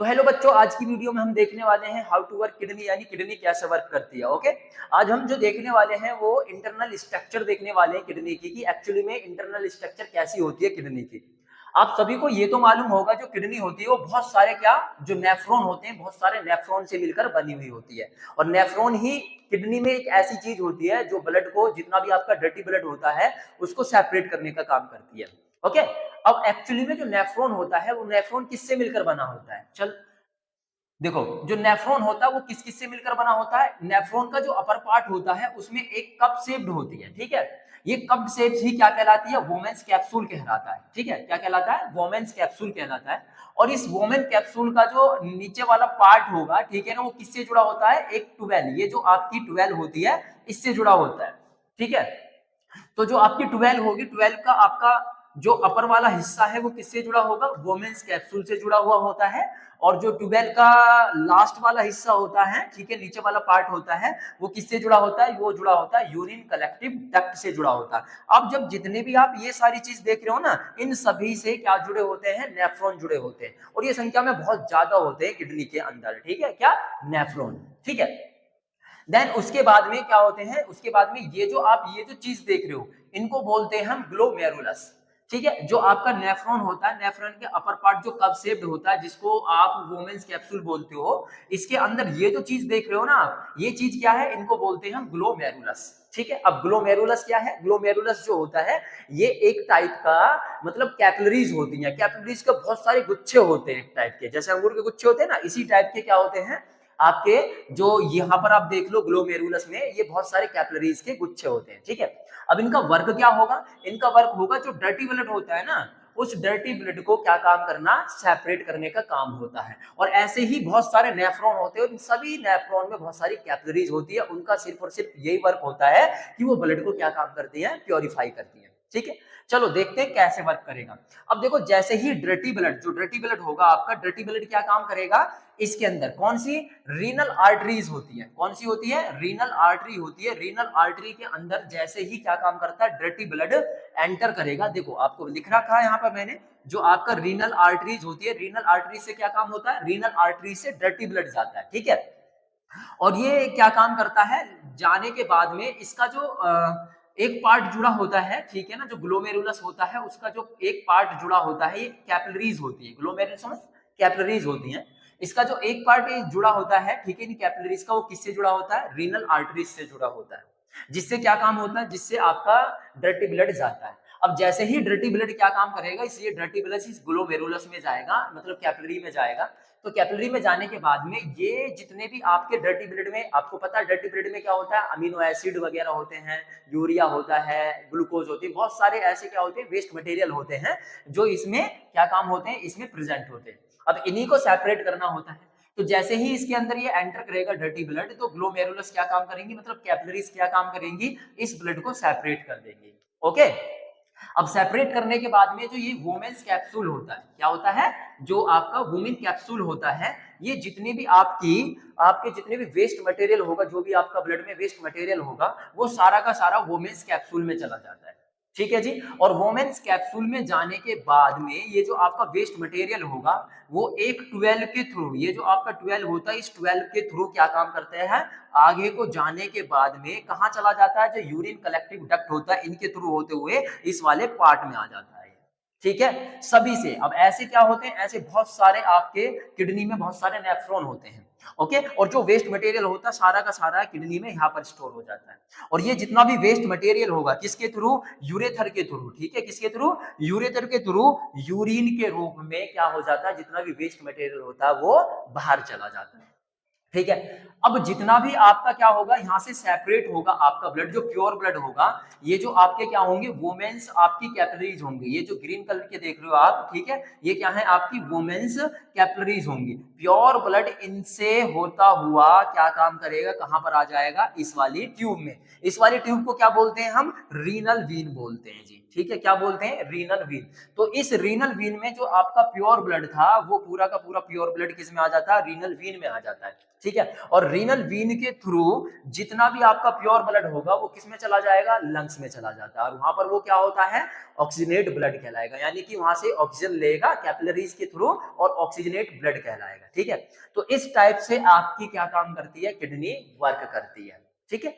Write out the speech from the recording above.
तो हेलो बच्चों, आज की वीडियो में हम देखने वाले हैं हाउ टू वर्क किडनी, यानी किडनी कैसे वर्क करती है। ओके, आज हम जो देखने वाले हैं वो इंटरनल स्ट्रक्चर देखने वाले हैं किडनी की, कि एक्चुअली में इंटरनल स्ट्रक्चर कैसी होती है किडनी की। आप सभी को ये तो मालूम होगा जो किडनी होती है वो बहुत सारे जो नेफ्रॉन होते हैं, बहुत सारे नेफ्रॉन से मिलकर बनी हुई होती है। और नेफ्रॉन ही किडनी में एक ऐसी चीज होती है जो ब्लड को, जितना भी आपका डर्टी ब्लड होता है उसको सेपरेट करने का काम करती है। ओके, अब एक्चुअली में जो नेफ्रॉन होता है वो नेफ्रॉन किससे मिलकर बना होता है। चल देखो, जो नेफ्रॉन होता है वो किस किस से मिलकर बना होता है। नेफ्रॉन का जो अपर पार्ट होता है उसमें एक कप शेप्ड होती है, ठीक है। ये कप शेप ही क्या कहलाती है, वोमेन्स कैप्सूल कहलाता है, ठीक है। क्या कहलाता है, वोमेन्स कैप्सूल कहलाता है। और इस वोमेन कैप्सूल का जो नीचे वाला पार्ट होगा, ठीक है ना, वो किससे जुड़ा होता है, एक ट्वेल, ये जो आपकी ट्वेल होती है इससे जुड़ा होता है, ठीक है। तो जो आपकी 12 होगी, 12 का आपका जो अपर वाला हिस्सा है वो किससे जुड़ा होगा, वोमेन्स कैप्सूल से जुड़ा हुआ होता है। और जो 12 का लास्ट वाला हिस्सा होता है, ठीक है, नीचे वाला पार्ट होता है, वो किससे जुड़ा होता है, वो जुड़ा होता है यूरिन कलेक्टिव डक्ट से जुड़ा होता है। अब जब जितने भी आप ये सारी चीज देख रहे हो ना, इन सभी से क्या जुड़े होते हैं, नेफ्रॉन जुड़े होते हैं। और ये संख्या में बहुत ज्यादा होते हैं किडनी के अंदर, ठीक है, क्या, नेफ्रॉन, ठीक है। देन उसके बाद में क्या होते हैं, उसके बाद में ये जो चीज देख रहे हो इनको बोलते हैं हम ग्लोमेरुलस, ठीक है। जो आपका नेफ्रॉन होता है, नेफ्रॉन के अपर पार्ट जो कप शेप्ड होता है जिसको आप वोमेन्स कैप्सूल बोलते हो, इसके अंदर ये जो चीज देख रहे हो ना आप, ये चीज क्या है, इनको बोलते हैं हम ग्लोमेरुलस, ठीक है। अब ग्लोमेरुलस क्या है, ग्लोमेरुलस जो होता है ये एक टाइप का, मतलब कैपिलरीज होती है, कैपिलरीज के बहुत सारे गुच्छे होते हैं एक टाइप के, जैसे अंगूर के गुच्छे होते हैं ना, इसी टाइप के क्या होते हैं आपके, जो यहाँ पर आप देख लो ग्लोमेरुलस में ये बहुत सारे कैपिलरीज के गुच्छे होते हैं, ठीक है। अब इनका वर्क क्या होगा, इनका वर्क होगा जो डर्टी ब्लड होता है ना, उस डर्टी ब्लड को क्या काम करना, सेपरेट करने का काम होता है। और ऐसे ही बहुत सारे नेफ्रॉन होते हैं, इन सभी नेफ्रॉन में बहुत सारी कैपिलरीज होती है, उनका सिर्फ और सिर्फ यही वर्क होता है कि वो ब्लड को क्या काम करती है, प्योरीफाई करती है, ठीक है। चलो देखते हैं कैसे वर्क करेगा। अब देखो, जैसे ही डर्टी ब्लड, जो डर्टी ब्लड होगा आपका, डर्टी ब्लड क्या काम करेगा, इसके अंदर कौन सी, रीनल आर्टरीज होती है, कौन सी होती है, रीनल आर्टरी होती है। रीनल आर्टरी के अंदर जैसे ही क्या काम करता है, डर्टी ब्लड एंटर करेगा। देखो आपको लिख रखा है यहाँ पर मैंने, जो आपका रीनल आर्टरीज होती है, रीनल आर्टरी से क्या काम होता है, रीनल आर्टरी से डर्टी ब्लड जाता है, ठीक है। और ये क्या काम करता है, जाने के बाद में इसका जो एक पार्ट जुड़ा होता है, ठीक है ना, जो ग्लोमेरुलस होता है उसका जो एक पार्ट जुड़ा होता है, ये कैपिलरीज होती है, ग्लोमेरुलस समझ, कैपिलरीज होती है। इसका जो एक पार्ट जुड़ा होता है, ठीक है, इन कैपिलरीज का, वो किससे जुड़ा होता है, रीनल आर्टरीज से जुड़ा होता है। जिससे क्या काम होता है, जिससे आपका डर्टी ब्लड जाता है। अब जैसे ही डर्टी ब्लड क्या काम करेगा, इसलिए डर्टी ब्लड इस ग्लोमेरुलस में जाएगा, मतलब कैपिलरी में जाएगा। तो कैपिलरी में जाने के बाद में ये जितने भी आपके डर्टी ब्लड में, आपको पता है डर्टी ब्लड में क्या होता है, अमीनो एसिड वगैरह होते हैं, यूरिया होता है, ग्लूकोज होती है, बहुत सारे ऐसे क्या होते हैं, वेस्ट मटेरियल होते हैं जो इसमें क्या काम होते हैं, इसमें प्रेजेंट होते हैं। अब इन्हीं को सेपरेट करना होता है। तो जैसे ही इसके अंदर ये एंटर करेगा डर्टी ब्लड, तो ग्लोमेरुलस क्या काम करेंगी, मतलब कैपिलरीज क्या काम करेंगी, इस ब्लड को सेपरेट कर देंगी। ओके, अब सेपरेट करने के बाद में जो ये वोमेन्स कैप्सूल होता है, क्या होता है, जो आपका वुमेन कैप्सूल होता है, ये जितने भी आपके जितने भी वेस्ट मटेरियल होगा, जो भी आपका ब्लड में वेस्ट मटेरियल होगा, वो सारा का सारा वोमेन्स कैप्सूल में चला जाता है, ठीक है जी। और वोमेन्स कैप्सूल में जाने के बाद में ये जो आपका वेस्ट मटेरियल होगा, वो एक 12 के थ्रू, ये जो आपका 12 होता है, इस 12 के थ्रू क्या काम करते हैं, आगे को जाने के बाद में कहाँ चला जाता है, जो यूरिन कलेक्टिव डक्ट होता है, इनके थ्रू होते हुए इस वाले पार्ट में आ जाता है, ठीक है, सभी से। अब ऐसे क्या होते हैं, ऐसे बहुत सारे आपके किडनी में बहुत सारे नेफ्रॉन होते हैं, ओके। और जो वेस्ट मटेरियल होता है सारा का सारा किडनी में यहाँ पर स्टोर हो जाता है। और ये जितना भी वेस्ट मटेरियल होगा किसके थ्रू, यूरेथर के थ्रू, ठीक है, किसके थ्रू, यूरेथर के थ्रू, यूरिन के रूप में क्या हो जाता है, जितना भी वेस्ट मटेरियल होता है वो बाहर चला जाता है, ठीक है। अब जितना भी आपका क्या होगा, यहां से सेपरेट होगा आपका ब्लड, जो प्योर ब्लड होगा, ये जो आपके क्या होंगे, वोमेन्स आपकी कैपिलरीज होंगी, ये जो ग्रीन कलर के देख रहे हो आप, ठीक है, ये क्या है, आपकी वोमेन्स कैपिलरीज होंगी। प्योर ब्लड इनसे होता हुआ क्या काम करेगा, कहां पर आ जाएगा, इस वाली ट्यूब में। इस वाली ट्यूब को क्या बोलते हैं हम, रीनल वीन बोलते हैं जी, ठीक है, क्या बोलते हैं, रीनल वीन। तो इस रीनल वीन में जो आपका प्योर ब्लड था वो पूरा का पूरा प्योर ब्लड किस में आ जाता है, रीनल वीन में आ जाता है। ठीक है, और रीनल वीन के थ्रू जितना भी आपका प्योर ब्लड होगा वो किस में चला जाएगा, लंग्स में चला जाता है, और वहां पर वो क्या होता है, ऑक्सीजनेट ब्लड कहलाएगा, यानी कि वहां से ऑक्सीजन लेगा कैपिलरीज के थ्रू और ऑक्सीजनेट ब्लड कहलाएगा। ठीक है, तो इस टाइप से आपकी क्या काम करती है, किडनी वर्क करती है। ठीक है,